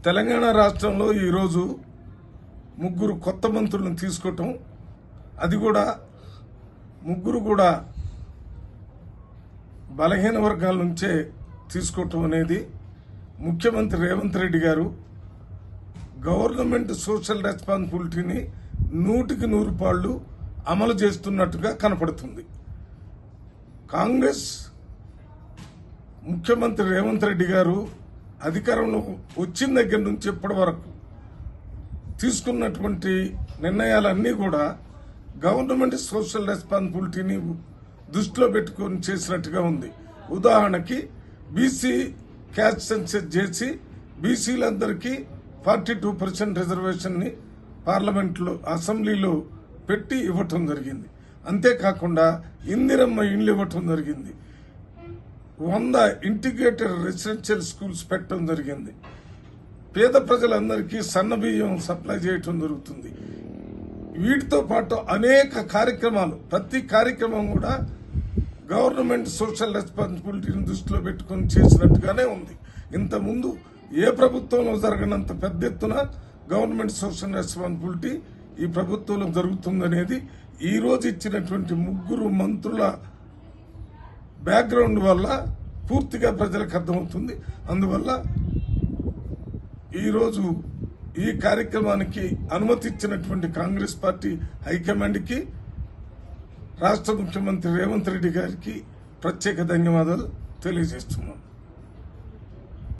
తెలంగాణ రాష్ట్రంలో ఈరోజు ముగ్గురు కొత్త మంత్రులను తీసుకోవటం, అది కూడా ముగ్గురు కూడా బలహీన వర్గాల నుంచే తీసుకోవటం అనేది ముఖ్యమంత్రి రేవంత్ రెడ్డి గారు గవర్నమెంట్ సోషల్ రెస్పాన్సిబిలిటీని 100% అమలు చేస్తున్నట్టుగా కనపడుతుంది. కాంగ్రెస్ ముఖ్యమంత్రి రేవంత్ రెడ్డి గారు అధికారంలో వచ్చిన దగ్గర నుంచి ఇప్పటి వరకు తీసుకున్నటువంటి నిర్ణయాలన్నీ కూడా గవర్నమెంట్ సోషల్ రెస్పాన్సిబిలిటీని దృష్టిలో పెట్టుకొని చేసినట్టుగా ఉంది. ఉదాహరణకి బీసీ క్యాస్ట్ సెన్సస్ చేసి బీసీలందరికీ 42% రిజర్వేషన్ని పార్లమెంట్లో అసెంబ్లీలో పెట్టి ఇవ్వటం జరిగింది. అంతేకాకుండా ఇందిరమ్మ ఇండ్లు ఇవ్వటం జరిగింది. 100 ఇంటిగ్రేటెడ్ రెసిడెన్షియల్ స్కూల్స్ పెట్టడం జరిగింది. పేద ప్రజలందరికీ సన్న బియ్యం సప్లై చేయటం జరుగుతుంది. వీటితో పాటు అనేక కార్యక్రమాలు, ప్రతి కార్యక్రమం కూడా గవర్నమెంట్ సోషల్ రెస్పాన్సిబిలిటీని దృష్టిలో పెట్టుకుని చేసినట్టుగానే ఉంది. ఇంతకుముందు ఏ ప్రభుత్వంలో జరగనంత పెద్ద ఎత్తున గవర్నమెంట్ సోషల్ రెస్పాన్సిబిలిటీ ఈ ప్రభుత్వంలో జరుగుతుందనేది ఈ రోజు ఇచ్చినటువంటి ముగ్గురు మంత్రుల బ్యాక్గ్రౌండ్ వల్ల పూర్తిగా ప్రజలకు అర్థమవుతుంది. అందువల్ల ఈరోజు ఈ కార్యక్రమానికి అనుమతి ఇచ్చినటువంటి కాంగ్రెస్ పార్టీ హైకమాండ్కి, రాష్ట్ర ముఖ్యమంత్రి రేవంత్ రెడ్డి గారికి ప్రత్యేక ధన్యవాదాలు తెలియజేస్తున్నాను.